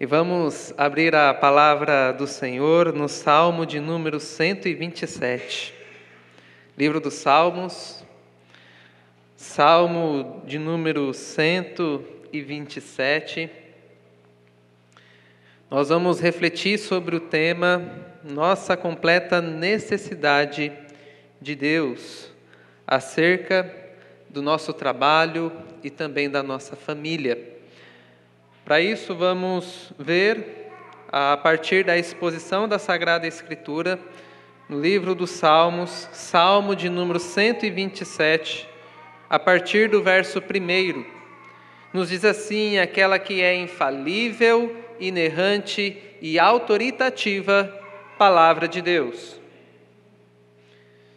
E vamos abrir a palavra do Senhor no Salmo de número 127. Livro dos Salmos, Salmo de número 127. Nós vamos refletir sobre o tema Nossa completa necessidade de Deus, acerca do nosso trabalho e também da nossa família. Para isso, vamos ver, a partir da exposição da Sagrada Escritura, no livro dos Salmos, Salmo de número 127, a partir do verso 1, nos diz assim: aquela que é infalível, inerrante e autoritativa, palavra de Deus.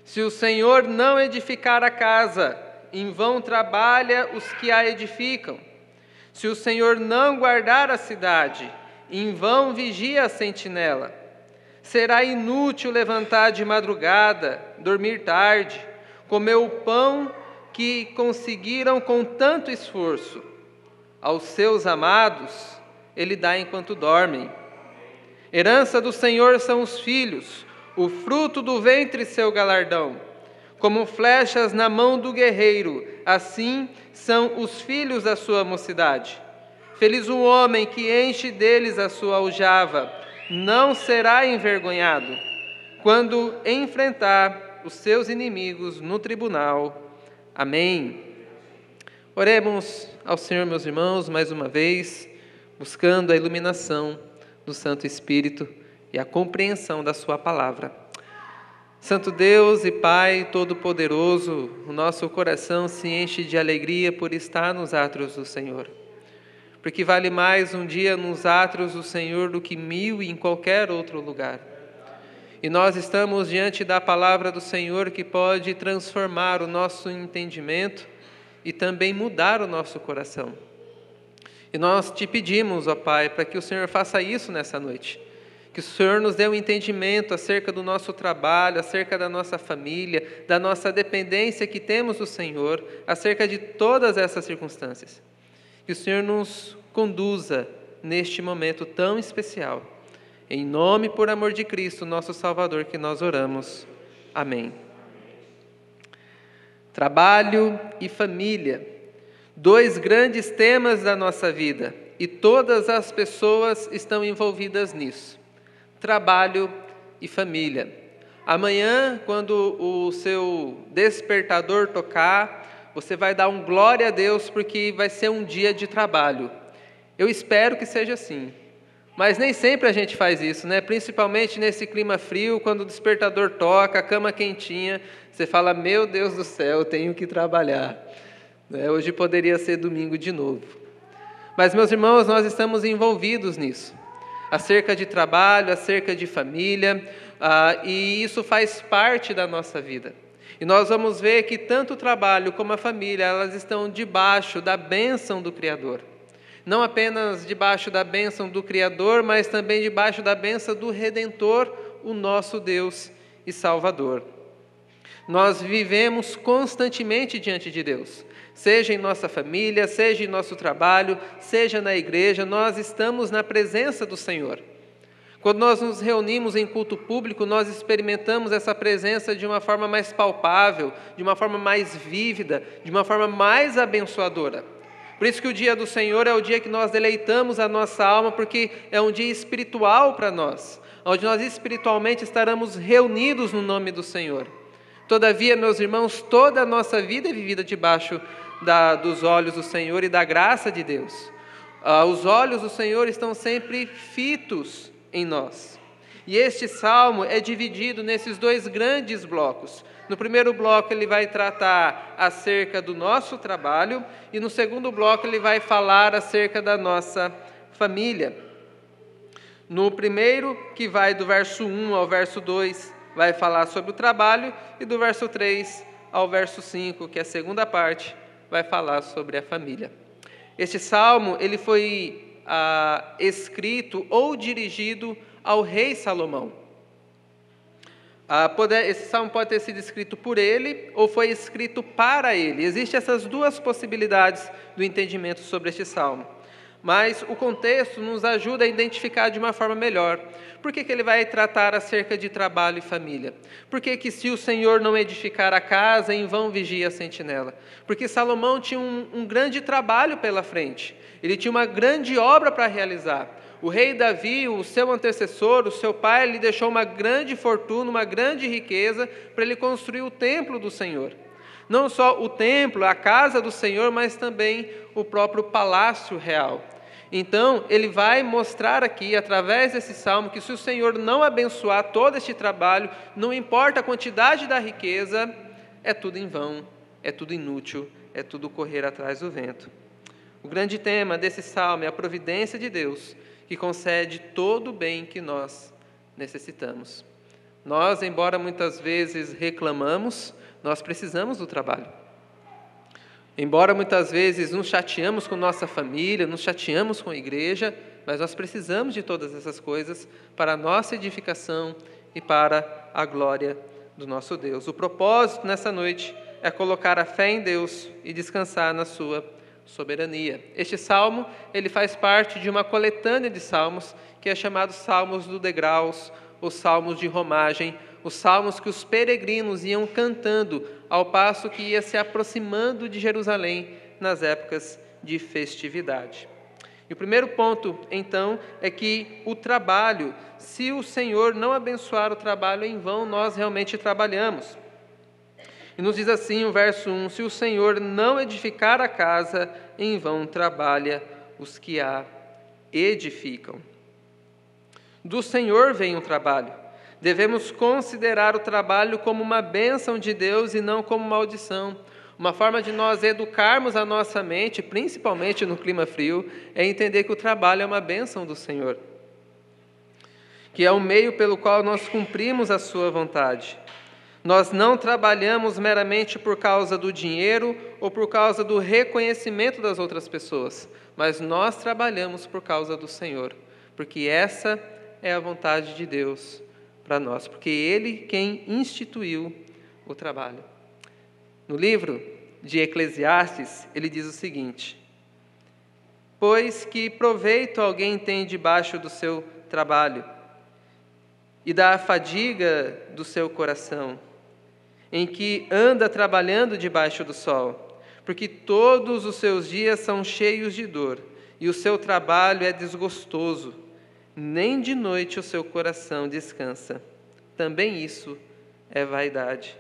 Se o Senhor não edificar a casa, em vão trabalha os que a edificam. Se o Senhor não guardar a cidade, em vão vigia a sentinela. Será inútil levantar de madrugada, dormir tarde, comer o pão que conseguiram com tanto esforço. Aos seus amados, Ele dá enquanto dormem. Herança do Senhor são os filhos, o fruto do ventre seu galardão. Como flechas na mão do guerreiro, assim são os filhos da sua mocidade. Feliz o homem que enche deles a sua aljava, não será envergonhado quando enfrentar os seus inimigos no tribunal. Amém. Oremos ao Senhor, meus irmãos, mais uma vez, buscando a iluminação do Santo Espírito e a compreensão da sua palavra. Santo Deus e Pai Todo-Poderoso, o nosso coração se enche de alegria por estar nos átrios do Senhor. Porque vale mais um dia nos átrios do Senhor do que 1000 em qualquer outro lugar. E nós estamos diante da palavra do Senhor que pode transformar o nosso entendimento e também mudar o nosso coração. E nós te pedimos, ó Pai, para que o Senhor faça isso nessa noite. Que o Senhor nos dê um entendimento acerca do nosso trabalho, acerca da nossa família, da nossa dependência que temos do Senhor, acerca de todas essas circunstâncias. Que o Senhor nos conduza neste momento tão especial. Em nome e por amor de Cristo, nosso Salvador, que nós oramos. Amém. Trabalho e família, 2 grandes temas da nossa vida, e todas as pessoas estão envolvidas nisso. Trabalho e família. Amanhã, quando o seu despertador tocar, você vai dar um glória a Deus, porque vai ser um dia de trabalho. Eu espero que seja assim. Mas nem sempre a gente faz isso, né? Principalmente nesse clima frio, quando o despertador toca, a cama quentinha, você fala: meu Deus do céu, eu tenho que trabalhar. Hoje poderia ser domingo de novo. Mas, meus irmãos, nós estamos envolvidos nisso. Acerca de trabalho, acerca de família, e isso faz parte da nossa vida. E nós vamos ver que tanto o trabalho como a família, elas estão debaixo da bênção do Criador. Não apenas debaixo da bênção do Criador, mas também debaixo da bênção do Redentor, o nosso Deus e Salvador. Nós vivemos constantemente diante de Deus. Seja em nossa família, seja em nosso trabalho, seja na igreja, nós estamos na presença do Senhor. Quando nós nos reunimos em culto público, nós experimentamos essa presença de uma forma mais palpável, de uma forma mais vívida, de uma forma mais abençoadora. Por isso que o dia do Senhor é o dia que nós deleitamos a nossa alma, porque é um dia espiritual para nós, onde nós espiritualmente estaremos reunidos no nome do Senhor. Todavia, meus irmãos, toda a nossa vida é vivida debaixo dos olhos do Senhor e da graça de Deus. Os olhos do Senhor estão sempre fitos em nós. E este salmo é dividido nesses 2 grandes blocos. No primeiro bloco ele vai tratar acerca do nosso trabalho e no segundo bloco ele vai falar acerca da nossa família. No primeiro, que vai do verso 1 ao verso 2, vai falar sobre o trabalho, e do verso 3 ao verso 5, que é a segunda parte, vai falar sobre a família. Este salmo ele foi escrito ou dirigido ao rei Salomão. Esse salmo pode ter sido escrito por ele ou foi escrito para ele. Existem essas 2 possibilidades do entendimento sobre este salmo. mas o contexto nos ajuda a identificar de uma forma melhor. Por que ele vai tratar acerca de trabalho e família? Por que se o Senhor não edificar a casa, em vão vigia a sentinela? Porque Salomão tinha um grande trabalho pela frente, ele tinha uma grande obra para realizar. O rei Davi, o seu antecessor, o seu pai, lhe deixou uma grande fortuna, uma grande riqueza, para ele construir o templo do Senhor. Não só o templo, a casa do Senhor, mas também o próprio palácio real. Então, ele vai mostrar aqui, através desse salmo, que se o Senhor não abençoar todo este trabalho, não importa a quantidade da riqueza, é tudo em vão, é tudo inútil, é tudo correr atrás do vento. O grande tema desse salmo é a providência de Deus, que concede todo o bem que nós necessitamos. Nós, embora muitas vezes reclamamos, nós precisamos do trabalho. Embora muitas vezes nos chateamos com nossa família, nos chateamos com a igreja, mas nós precisamos de todas essas coisas para a nossa edificação e para a glória do nosso Deus. O propósito nessa noite é colocar a fé em Deus e descansar na sua soberania. Este salmo, ele faz parte de uma coletânea de salmos que é chamado Salmos do Degraus, os Salmos de Romagem, os salmos que os peregrinos iam cantando ao passo que ia se aproximando de Jerusalém nas épocas de festividade. E o primeiro ponto, então, é que o trabalho, se o Senhor não abençoar o trabalho, em vão nós realmente trabalhamos. E nos diz assim o verso 1, se o Senhor não edificar a casa, em vão trabalha os que a edificam. Do Senhor vem o trabalho. Devemos considerar o trabalho como uma bênção de Deus e não como maldição. Uma forma de nós educarmos a nossa mente, principalmente no clima frio, é entender que o trabalho é uma bênção do Senhor, que é o meio pelo qual nós cumprimos a sua vontade. Nós não trabalhamos meramente por causa do dinheiro ou por causa do reconhecimento das outras pessoas, mas nós trabalhamos por causa do Senhor, porque essa é a vontade de Deus para nós, porque Ele quem instituiu o trabalho. No livro de Eclesiastes, ele diz o seguinte: pois que proveito alguém tem debaixo do seu trabalho e da fadiga do seu coração, em que anda trabalhando debaixo do sol, porque todos os seus dias são cheios de dor, e o seu trabalho é desgostoso, nem de noite o seu coração descansa. Também isso é vaidade.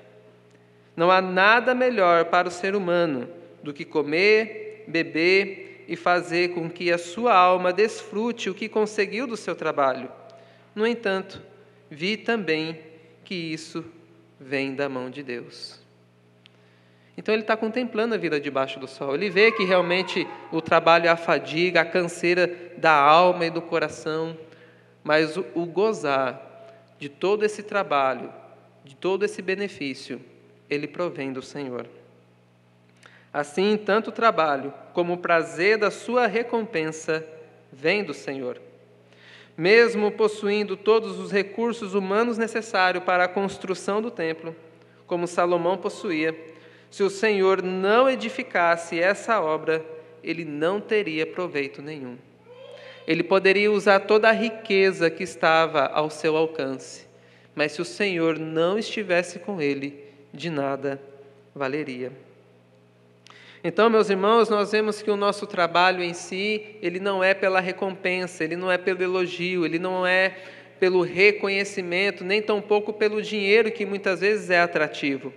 Não há nada melhor para o ser humano do que comer, beber e fazer com que a sua alma desfrute o que conseguiu do seu trabalho. No entanto, vi também que isso vem da mão de Deus. Então ele está contemplando a vida debaixo do sol. Ele vê que realmente o trabalho é a fadiga, a canseira da alma e do coração, mas o gozar de todo esse trabalho, de todo esse benefício, ele provém do Senhor. Assim, tanto o trabalho como o prazer da sua recompensa vem do Senhor. Mesmo possuindo todos os recursos humanos necessários para a construção do templo, como Salomão possuía, se o Senhor não edificasse essa obra, ele não teria proveito nenhum. Ele poderia usar toda a riqueza que estava ao seu alcance, mas se o Senhor não estivesse com ele, de nada valeria. Então, meus irmãos, nós vemos que o nosso trabalho em si, ele não é pela recompensa, ele não é pelo elogio, ele não é pelo reconhecimento, nem tampouco pelo dinheiro, que muitas vezes é atrativo.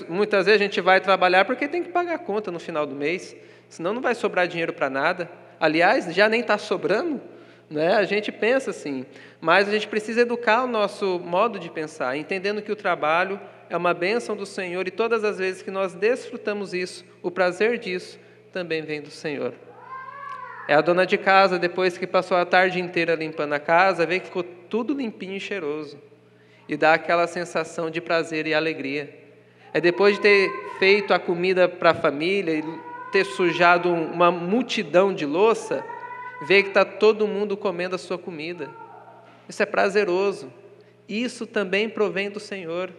Muitas vezes a gente vai trabalhar porque tem que pagar a conta no final do mês, senão não vai sobrar dinheiro para nada. Aliás, já nem está sobrando, né? A gente pensa assim, mas a gente precisa educar o nosso modo de pensar, entendendo que o trabalho é uma bênção do Senhor e todas as vezes que nós desfrutamos isso, o prazer disso também vem do Senhor. É a dona de casa, depois que passou a tarde inteira limpando a casa, vê que ficou tudo limpinho e cheiroso e dá aquela sensação de prazer e alegria. É depois de ter feito a comida para a família e ter sujado uma multidão de louça, ver que está todo mundo comendo a sua comida. Isso é prazeroso. Isso também provém do Senhor.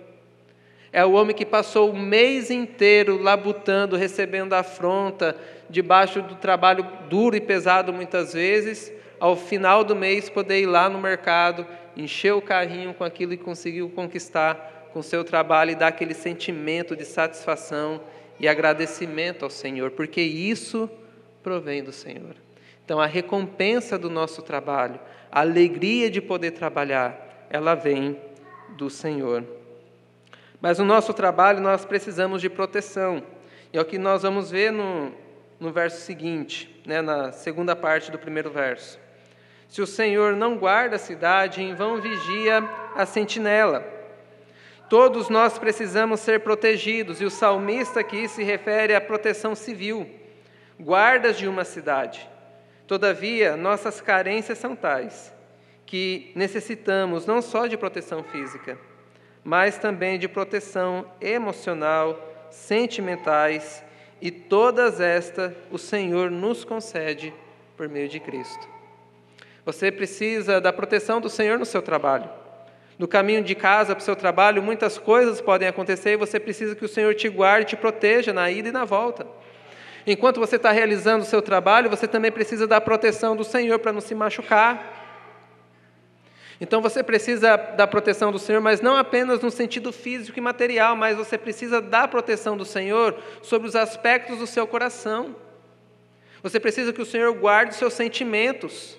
É o homem que passou o mês inteiro labutando, recebendo afronta, debaixo do trabalho duro e pesado muitas vezes, ao final do mês poder ir lá no mercado, encher o carrinho com aquilo que conseguiu conquistar com o seu trabalho e dar aquele sentimento de satisfação e agradecimento ao Senhor, porque isso provém do Senhor. Então a recompensa do nosso trabalho, a alegria de poder trabalhar, ela vem do Senhor. Mas no nosso trabalho nós precisamos de proteção. E é o que nós vamos ver no verso seguinte, na segunda parte do primeiro verso. Se o Senhor não guarda a cidade, em vão vigia a sentinela. Todos nós precisamos ser protegidos, e o salmista aqui se refere à proteção civil, guardas de uma cidade. Todavia, nossas carências são tais, que necessitamos não só de proteção física, mas também de proteção emocional, sentimentais, e todas estas o Senhor nos concede por meio de Cristo. Você precisa da proteção do Senhor no seu trabalho. No caminho de casa para o seu trabalho, muitas coisas podem acontecer e você precisa que o Senhor te guarde, te proteja na ida e na volta. Enquanto você está realizando o seu trabalho, você também precisa da proteção do Senhor para não se machucar. Então você precisa da proteção do Senhor, mas não apenas no sentido físico e material, mas você precisa da proteção do Senhor sobre os aspectos do seu coração. Você precisa que o Senhor guarde os seus sentimentos,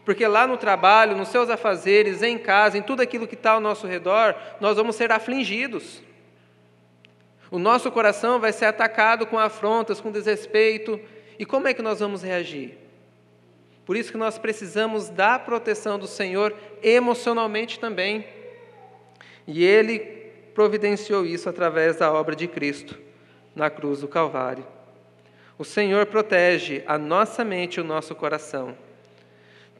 porque lá no trabalho, nos seus afazeres, em casa, em tudo aquilo que está ao nosso redor, nós vamos ser afligidos. O nosso coração vai ser atacado com afrontas, com desrespeito. E como é que nós vamos reagir? Por isso que nós precisamos da proteção do Senhor emocionalmente também. E Ele providenciou isso através da obra de Cristo na cruz do Calvário. O Senhor protege a nossa mente e o nosso coração.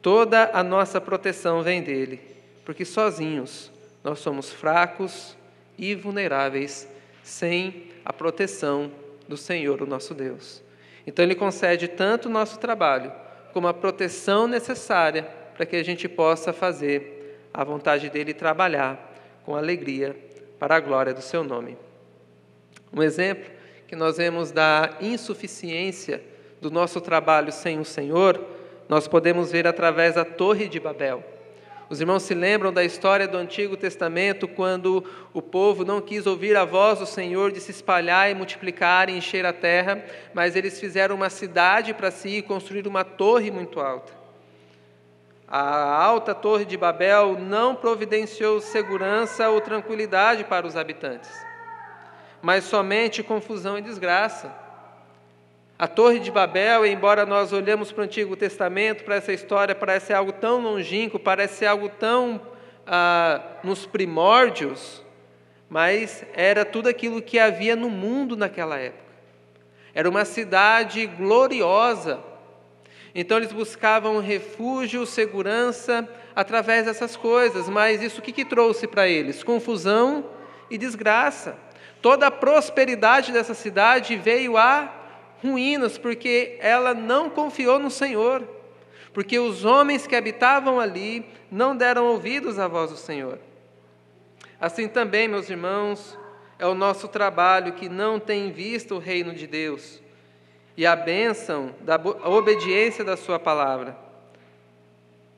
Toda a nossa proteção vem dEle, porque sozinhos nós somos fracos e vulneráveis sem a proteção do Senhor, o nosso Deus. Então Ele concede tanto o nosso trabalho, como a proteção necessária para que a gente possa fazer a vontade dEle e trabalhar com alegria para a glória do Seu nome. Um exemplo que nós vemos da insuficiência do nosso trabalho sem o Senhor, nós podemos ver através da Torre de Babel. Os irmãos se lembram da história do Antigo Testamento, quando o povo não quis ouvir a voz do Senhor de se espalhar e multiplicar e encher a terra, mas eles fizeram uma cidade para si e construíram uma torre muito alta. A alta Torre de Babel não providenciou segurança ou tranquilidade para os habitantes, mas somente confusão e desgraça. A Torre de Babel, embora nós olhemos para o Antigo Testamento, para essa história, parece algo tão longínquo, parece algo tão nos primórdios, mas era tudo aquilo que havia no mundo naquela época. Era uma cidade gloriosa. Então eles buscavam refúgio, segurança, através dessas coisas, mas isso o que trouxe para eles? Confusão e desgraça. Toda a prosperidade dessa cidade veio a ruínas, porque ela não confiou no Senhor, porque os homens que habitavam ali não deram ouvidos à voz do Senhor. Assim também, meus irmãos, é o nosso trabalho que não tem visto o reino de Deus e a bênção da obediência da sua palavra.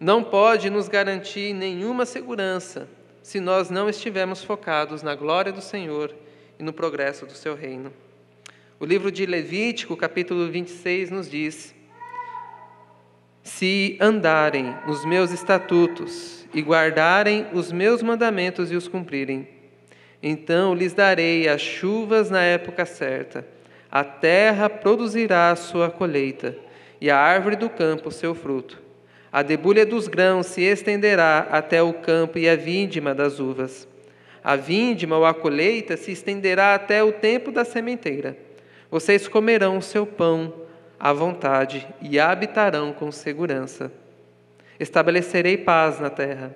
Não pode nos garantir nenhuma segurança se nós não estivermos focados na glória do Senhor e no progresso do seu reino. O livro de Levítico, capítulo 26, nos diz: se andarem nos meus estatutos e guardarem os meus mandamentos e os cumprirem, então lhes darei as chuvas na época certa, a terra produzirá a sua colheita, e a árvore do campo o seu fruto. A debulha dos grãos se estenderá até o campo e a vindima das uvas. A vindima ou a colheita se estenderá até o tempo da sementeira. Vocês comerão o seu pão à vontade e habitarão com segurança. Estabelecerei paz na terra.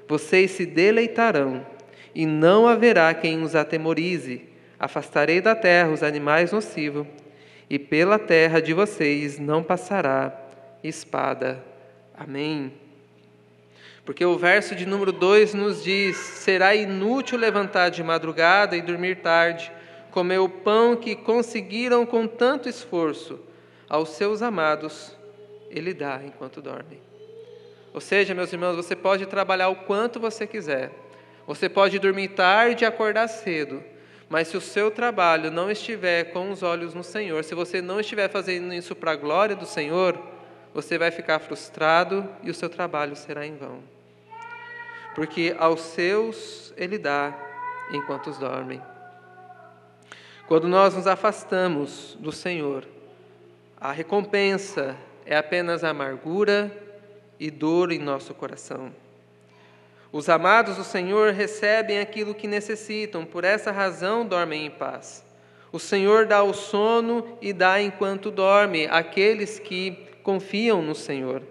Vocês se deleitarão e não haverá quem os atemorize. Afastarei da terra os animais nocivos e pela terra de vocês não passará espada. Amém. Porque o verso de número 2 nos diz: será inútil levantar de madrugada e dormir tarde, comer o pão que conseguiram com tanto esforço, aos seus amados Ele dá enquanto dormem. Ou seja, meus irmãos, você pode trabalhar o quanto você quiser, você pode dormir tarde e acordar cedo, mas se o seu trabalho não estiver com os olhos no Senhor, se você não estiver fazendo isso para a glória do Senhor, você vai ficar frustrado e o seu trabalho será em vão. Porque aos seus Ele dá enquanto os dormem. Quando nós nos afastamos do Senhor, a recompensa é apenas amargura e dor em nosso coração. Os amados do Senhor recebem aquilo que necessitam, por essa razão dormem em paz. O Senhor dá o sono e dá enquanto dorme àqueles que confiam no Senhor.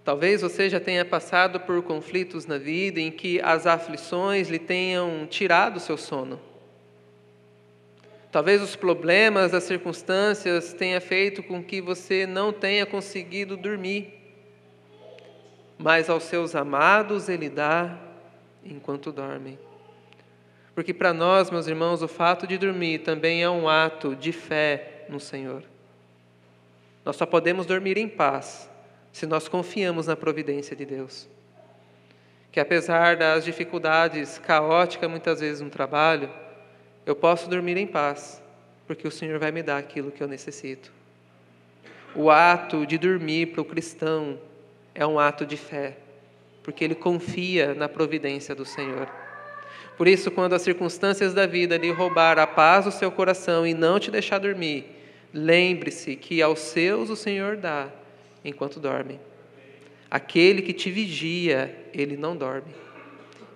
Talvez você já tenha passado por conflitos na vida em que as aflições lhe tenham tirado o seu sono. Talvez os problemas, as circunstâncias tenham feito com que você não tenha conseguido dormir. Mas aos seus amados Ele dá enquanto dormem. Porque para nós, meus irmãos, o fato de dormir também é um ato de fé no Senhor. Nós só podemos dormir em paz se nós confiamos na providência de Deus. Que apesar das dificuldades caóticas muitas vezes no trabalho, eu posso dormir em paz, porque o Senhor vai me dar aquilo que eu necessito. O ato de dormir para o cristão é um ato de fé, porque ele confia na providência do Senhor. Por isso, quando as circunstâncias da vida lhe roubar a paz do seu coração e não te deixar dormir, lembre-se que aos seus o Senhor dá enquanto dorme. Aquele que te vigia, ele não dorme.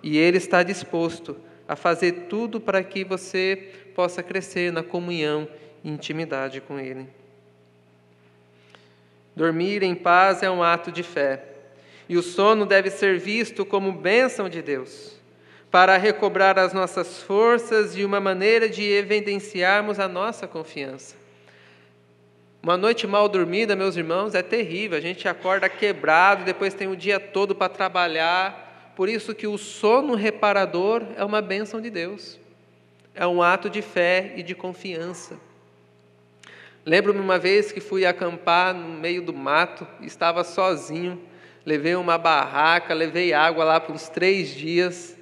E ele está disposto a fazer tudo para que você possa crescer na comunhão e intimidade com ele. Dormir em paz é um ato de fé. E o sono deve ser visto como bênção de Deus, para recobrar as nossas forças e uma maneira de evidenciarmos a nossa confiança. Uma noite mal dormida, meus irmãos, é terrível. A gente acorda quebrado, depois tem o dia todo para trabalhar. Por isso que o sono reparador é uma bênção de Deus. É um ato de fé e de confiança. Lembro-me uma vez que fui acampar no meio do mato, estava sozinho, levei uma barraca, levei água lá por uns 3 dias,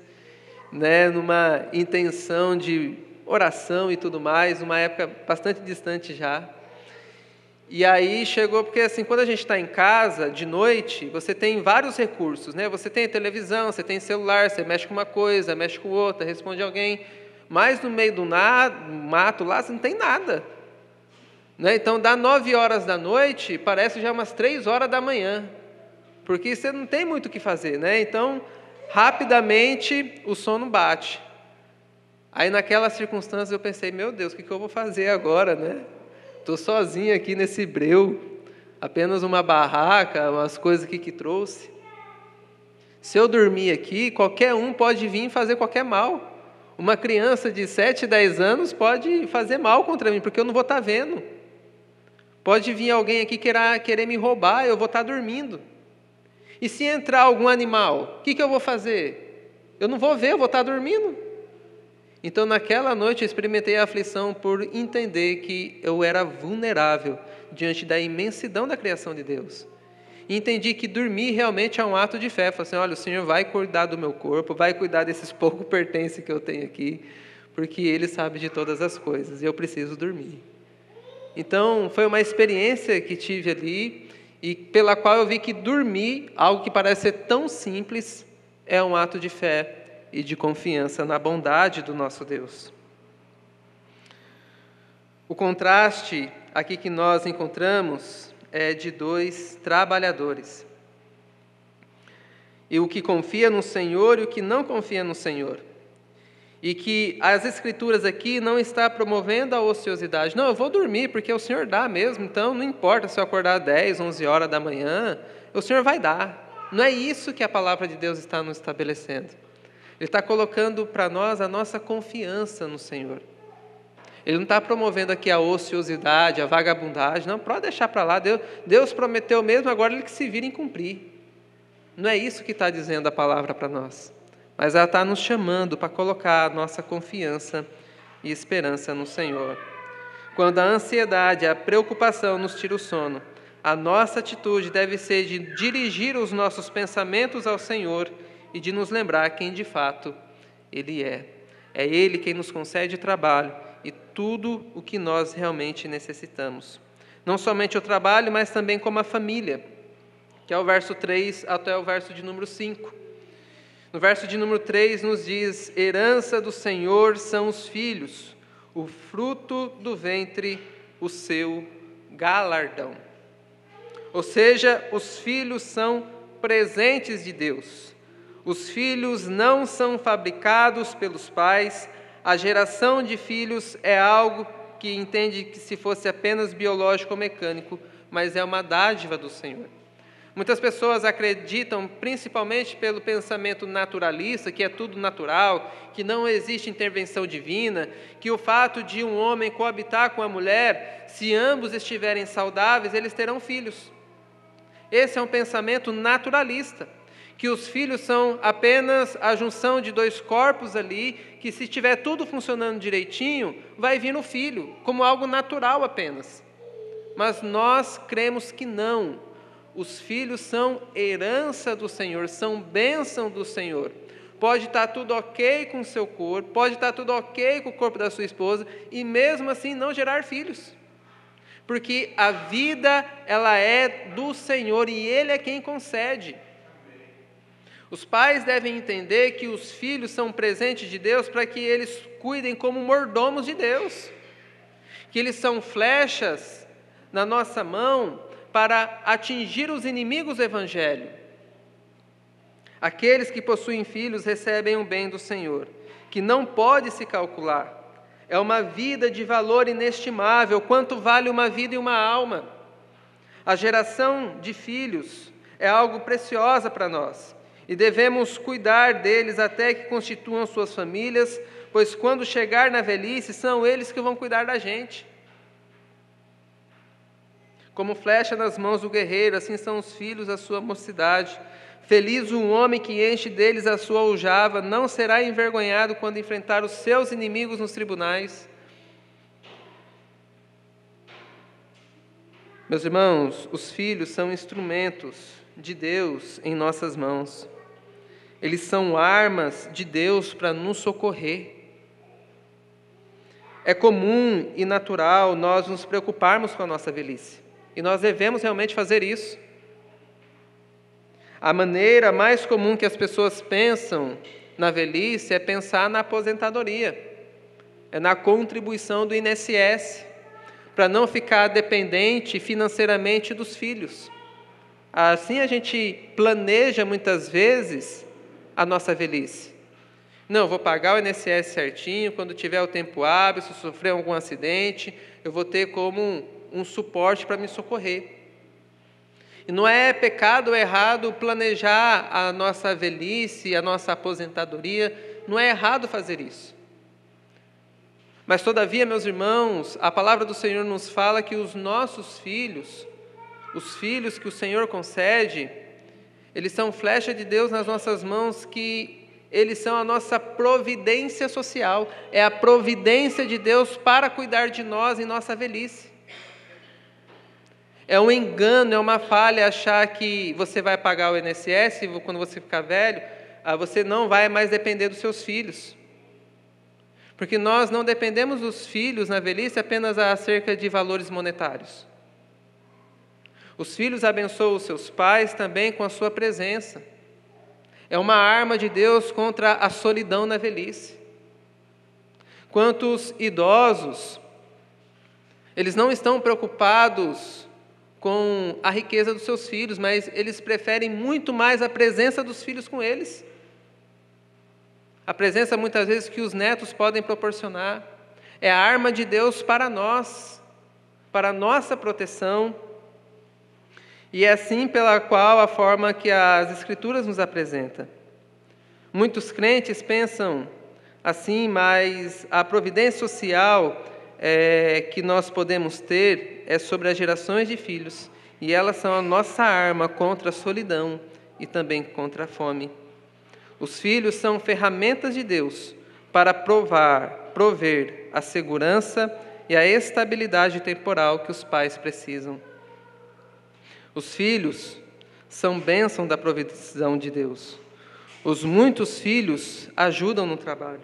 numa intenção de oração e tudo mais, uma época bastante distante já. E aí chegou, porque assim, quando a gente está em casa, de noite, você tem vários recursos, Você tem televisão, você tem celular, você mexe com uma coisa, mexe com outra, responde alguém, mas no meio do mato lá, você não tem nada. Então, dá 9 horas da noite, parece já umas 3 horas da manhã, porque você não tem muito o que fazer, Então, rapidamente, o sono bate. Aí, naquela circunstância, eu pensei, meu Deus, o que eu vou fazer agora, Estou sozinho aqui nesse breu, apenas uma barraca, umas coisas aqui que trouxe. Se eu dormir aqui, qualquer um pode vir fazer qualquer mal. Uma criança de 7, 10 anos pode fazer mal contra mim, porque eu não vou estar vendo. Pode vir alguém aqui querer me roubar, eu vou estar dormindo. E se entrar algum animal, o que eu vou fazer? Eu não vou ver, eu vou estar dormindo. Então, naquela noite, eu experimentei a aflição por entender que eu era vulnerável diante da imensidão da criação de Deus. E entendi que dormir realmente é um ato de fé. Falei assim, olha, o Senhor vai cuidar do meu corpo, vai cuidar desses poucos pertences que eu tenho aqui, porque Ele sabe de todas as coisas, e eu preciso dormir. Então, foi uma experiência que tive ali, e pela qual eu vi que dormir, algo que parece ser tão simples, é um ato de fé e de confiança na bondade do nosso Deus. O contraste aqui que nós encontramos é de 2 trabalhadores. E o que confia no Senhor e o que não confia no Senhor. E que as Escrituras aqui não está promovendo a ociosidade. Não, eu vou dormir porque o Senhor dá mesmo, então não importa se eu acordar 10, 11 horas da manhã, o Senhor vai dar. Não é isso que a palavra de Deus está nos estabelecendo. Ele está colocando para nós a nossa confiança no Senhor. Ele não está promovendo aqui a ociosidade, a vagabundagem. Não, pode deixar para lá. Deus prometeu mesmo, agora Ele que se vira em cumprir. Não é isso que está dizendo a palavra para nós. Mas ela está nos chamando para colocar a nossa confiança e esperança no Senhor. Quando a ansiedade, a preocupação nos tira o sono, a nossa atitude deve ser de dirigir os nossos pensamentos ao Senhor e de nos lembrar quem de fato Ele é. É Ele quem nos concede trabalho e tudo o que nós realmente necessitamos. Não somente o trabalho, mas também como a família, que é o verso 3 até o verso de número 5. No verso de número 3 nos diz: herança do Senhor são os filhos, o fruto do ventre, o seu galardão. Ou seja, os filhos são presentes de Deus. Os filhos não são fabricados pelos pais. A geração de filhos é algo que entende que se fosse apenas biológico ou mecânico, mas é uma dádiva do Senhor. Muitas pessoas acreditam, principalmente pelo pensamento naturalista, que é tudo natural, que não existe intervenção divina, que o fato de um homem coabitar com a mulher, se ambos estiverem saudáveis, eles terão filhos. Esse é um pensamento naturalista, que os filhos são apenas a junção de dois corpos ali, que se estiver tudo funcionando direitinho, vai vir no filho, como algo natural apenas. Mas nós cremos que não. Os filhos são herança do Senhor, são bênção do Senhor. Pode estar tudo ok com o seu corpo, pode estar tudo ok com o corpo da sua esposa, e mesmo assim não gerar filhos. Porque a vida, ela é do Senhor e Ele é quem concede. Os pais devem entender que os filhos são presentes de Deus para que eles cuidem como mordomos de Deus. Que eles são flechas na nossa mão para atingir os inimigos do Evangelho. Aqueles que possuem filhos recebem um bem do Senhor, que não pode se calcular. É uma vida de valor inestimável, quanto vale uma vida e uma alma. A geração de filhos é algo preciosa para nós, e devemos cuidar deles até que constituam suas famílias, pois quando chegar na velhice, são eles que vão cuidar da gente. Como flecha nas mãos do guerreiro, assim são os filhos da sua mocidade. Feliz o homem que enche deles a sua aljava, não será envergonhado quando enfrentar os seus inimigos nos tribunais. Meus irmãos, os filhos são instrumentos de Deus em nossas mãos. Eles são armas de Deus para nos socorrer. É comum e natural nós nos preocuparmos com a nossa velhice. E nós devemos realmente fazer isso. A maneira mais comum que as pessoas pensam na velhice é pensar na aposentadoria, é na contribuição do INSS, para não ficar dependente financeiramente dos filhos. Assim a gente planeja muitas vezes a nossa velhice. Não, vou pagar o INSS certinho, quando tiver o tempo hábil, se sofrer algum acidente, eu vou ter como um suporte para me socorrer. E não é pecado ou errado planejar a nossa velhice, a nossa aposentadoria, não é errado fazer isso. Mas todavia, meus irmãos, a palavra do Senhor nos fala que os nossos filhos, os filhos que o Senhor concede, eles são flecha de Deus nas nossas mãos, que eles são a nossa providência social, é a providência de Deus para cuidar de nós em nossa velhice. É um engano, é uma falha achar que você vai pagar o INSS quando você ficar velho, você não vai mais depender dos seus filhos. Porque nós não dependemos dos filhos na velhice apenas acerca de valores monetários. Os filhos abençoam os seus pais também com a sua presença. É uma arma de Deus contra a solidão na velhice. Quantos idosos, eles não estão preocupados com a riqueza dos seus filhos, mas eles preferem muito mais a presença dos filhos com eles. A presença, muitas vezes, que os netos podem proporcionar. É a arma de Deus para nós, para a nossa proteção. E é assim pela qual a forma que as Escrituras nos apresentam. Muitos crentes pensam assim, mas a providência social que nós podemos ter é sobre as gerações de filhos, e elas são a nossa arma contra a solidão e também contra a fome. Os filhos são ferramentas de Deus para prover a segurança e a estabilidade temporal que os pais precisam. Os filhos são bênção da provisão de Deus. Os muitos filhos ajudam no trabalho.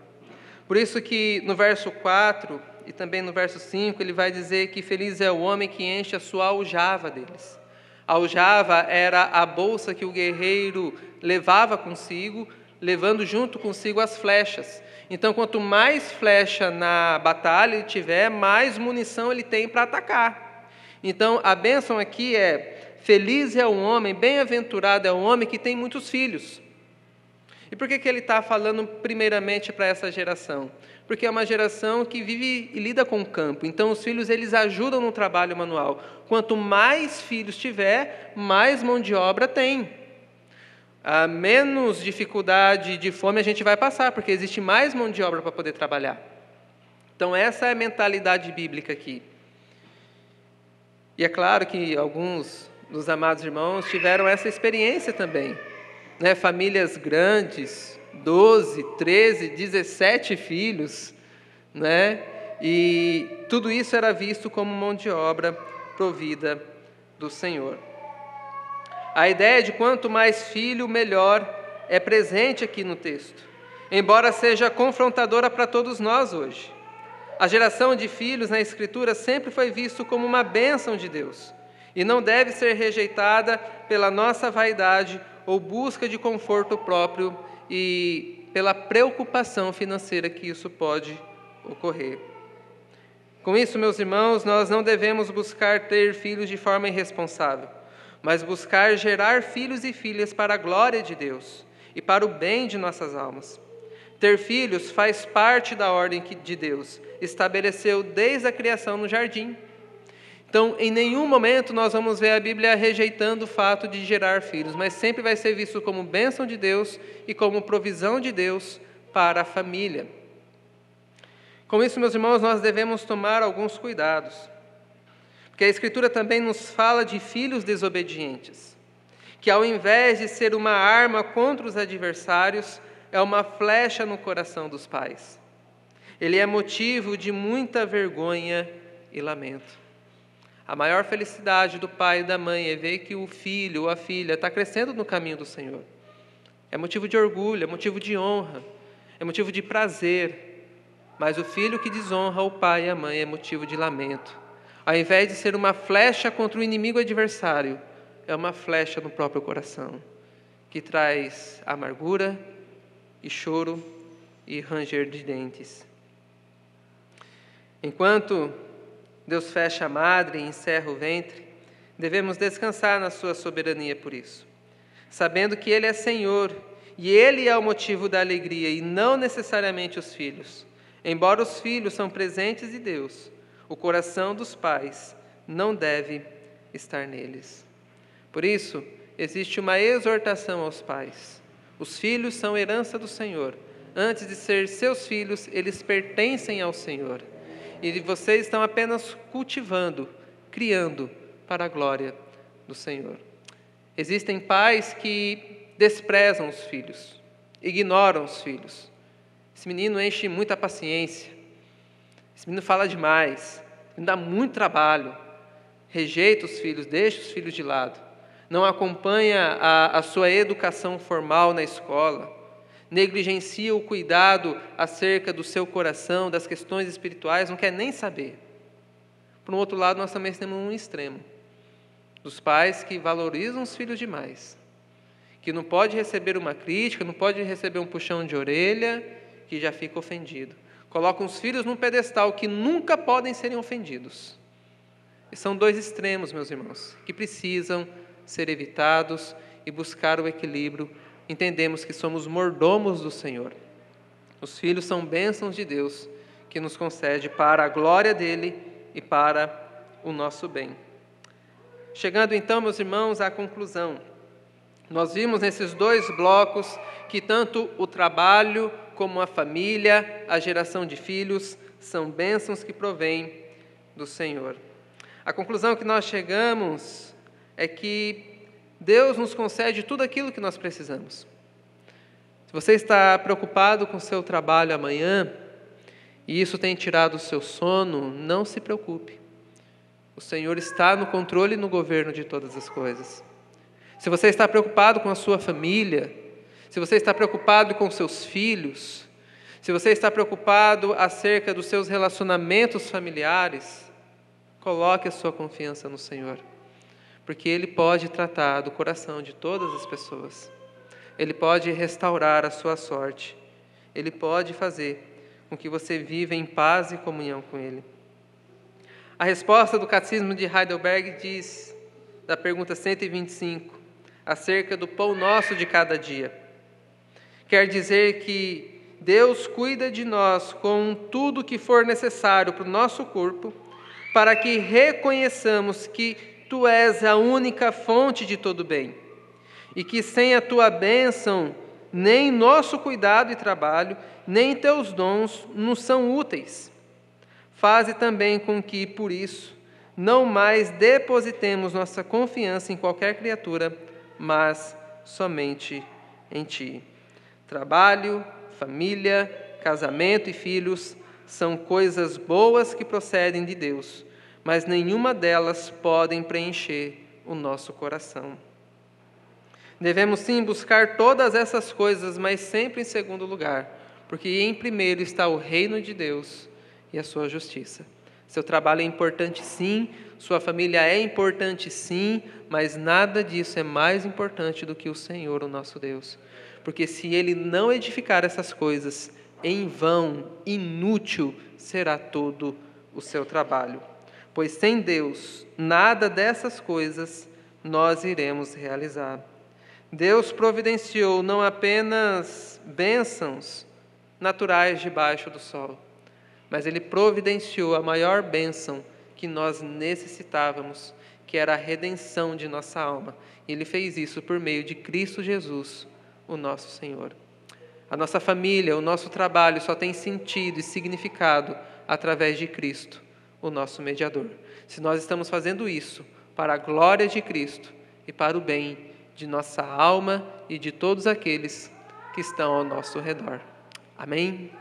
Por isso que no verso 4 e também no verso 5, ele vai dizer que feliz é o homem que enche a sua aljava deles. A aljava era a bolsa que o guerreiro levava consigo, levando junto consigo as flechas. Então, quanto mais flecha na batalha ele tiver, mais munição ele tem para atacar. Então, a bênção aqui é: feliz é o homem, bem-aventurado é o homem que tem muitos filhos. E por que ele está falando primeiramente para essa geração? Porque é uma geração que vive e lida com o campo. Então, os filhos, eles ajudam no trabalho manual. Quanto mais filhos tiver, mais mão de obra tem. Menos dificuldade de fome a gente vai passar, porque existe mais mão de obra para poder trabalhar. Então, essa é a mentalidade bíblica aqui. E é claro que alguns dos amados irmãos tiveram essa experiência também. Famílias grandes, 12, 13, 17 filhos, e tudo isso era visto como mão de obra provida do Senhor. A ideia de quanto mais filho, melhor é presente aqui no texto, embora seja confrontadora para todos nós hoje. A geração de filhos na Escritura sempre foi visto como uma bênção de Deus e não deve ser rejeitada pela nossa vaidade ou busca de conforto próprio e pela preocupação financeira que isso pode ocorrer. Com isso, meus irmãos, nós não devemos buscar ter filhos de forma irresponsável, mas buscar gerar filhos e filhas para a glória de Deus e para o bem de nossas almas. Ter filhos faz parte da ordem que de Deus estabeleceu desde a criação no jardim. Então, em nenhum momento nós vamos ver a Bíblia rejeitando o fato de gerar filhos, mas sempre vai ser visto como bênção de Deus e como provisão de Deus para a família. Com isso, meus irmãos, nós devemos tomar alguns cuidados, porque a Escritura também nos fala de filhos desobedientes, que ao invés de ser uma arma contra os adversários, é uma flecha no coração dos pais. Ele é motivo de muita vergonha e lamento. A maior felicidade do pai e da mãe é ver que o filho ou a filha está crescendo no caminho do Senhor. É motivo de orgulho, é motivo de honra, é motivo de prazer. Mas o filho que desonra o pai e a mãe é motivo de lamento. Ao invés de ser uma flecha contra o inimigo adversário, é uma flecha no próprio coração, que traz amargura e choro e ranger de dentes. Enquanto Deus fecha a madre e encerra o ventre, devemos descansar na sua soberania por isso, sabendo que Ele é Senhor e Ele é o motivo da alegria e não necessariamente os filhos. Embora os filhos são presentes de Deus, o coração dos pais não deve estar neles. Por isso, existe uma exortação aos pais. Os filhos são herança do Senhor. Antes de ser seus filhos, eles pertencem ao Senhor. E vocês estão apenas cultivando, criando para a glória do Senhor. Existem pais que desprezam os filhos, ignoram os filhos. Esse menino enche muita paciência, esse menino fala demais, me dá muito trabalho, rejeita os filhos, deixa os filhos de lado, não acompanha a sua educação formal na escola, negligencia o cuidado acerca do seu coração, das questões espirituais, não quer nem saber. Por um outro lado, nós também temos um extremo, dos pais que valorizam os filhos demais, que não pode receber uma crítica, não pode receber um puxão de orelha, que já fica ofendido. Colocam os filhos num pedestal que nunca podem serem ofendidos. E são dois extremos, meus irmãos, que precisam ser evitados e buscar o equilíbrio. Entendemos que somos mordomos do Senhor. Os filhos são bênçãos de Deus, que nos concede para a glória dEle e para o nosso bem. Chegando então, meus irmãos, à conclusão. Nós vimos nesses dois blocos que tanto o trabalho como a família, a geração de filhos, são bênçãos que provêm do Senhor. A conclusão que nós chegamos é que Deus nos concede tudo aquilo que nós precisamos. Se você está preocupado com o seu trabalho amanhã, e isso tem tirado o seu sono, não se preocupe. O Senhor está no controle e no governo de todas as coisas. Se você está preocupado com a sua família, se você está preocupado com seus filhos, se você está preocupado acerca dos seus relacionamentos familiares, coloque a sua confiança no Senhor, porque Ele pode tratar do coração de todas as pessoas. Ele pode restaurar a sua sorte. Ele pode fazer com que você viva em paz e comunhão com Ele. A resposta do Catecismo de Heidelberg diz, da pergunta 125, acerca do pão nosso de cada dia. Quer dizer que Deus cuida de nós com tudo que for necessário para o nosso corpo, para que reconheçamos que Tu és a única fonte de todo bem, e que sem a Tua bênção, nem nosso cuidado e trabalho, nem Teus dons nos são úteis. Faze também com que, por isso, não mais depositemos nossa confiança em qualquer criatura, mas somente em Ti. Trabalho, família, casamento e filhos são coisas boas que procedem de Deus, mas nenhuma delas podem preencher o nosso coração. Devemos sim buscar todas essas coisas, mas sempre em segundo lugar, porque em primeiro está o reino de Deus e a sua justiça. Seu trabalho é importante sim, sua família é importante sim, mas nada disso é mais importante do que o Senhor, o nosso Deus. Porque se Ele não edificar essas coisas, em vão, inútil será todo o seu trabalho. Pois sem Deus, nada dessas coisas nós iremos realizar. Deus providenciou não apenas bênçãos naturais debaixo do sol, mas Ele providenciou a maior bênção que nós necessitávamos, que era a redenção de nossa alma. E Ele fez isso por meio de Cristo Jesus, o nosso Senhor. A nossa família, o nosso trabalho só tem sentido e significado através de Cristo, o nosso mediador. Se nós estamos fazendo isso para a glória de Cristo e para o bem de nossa alma e de todos aqueles que estão ao nosso redor. Amém?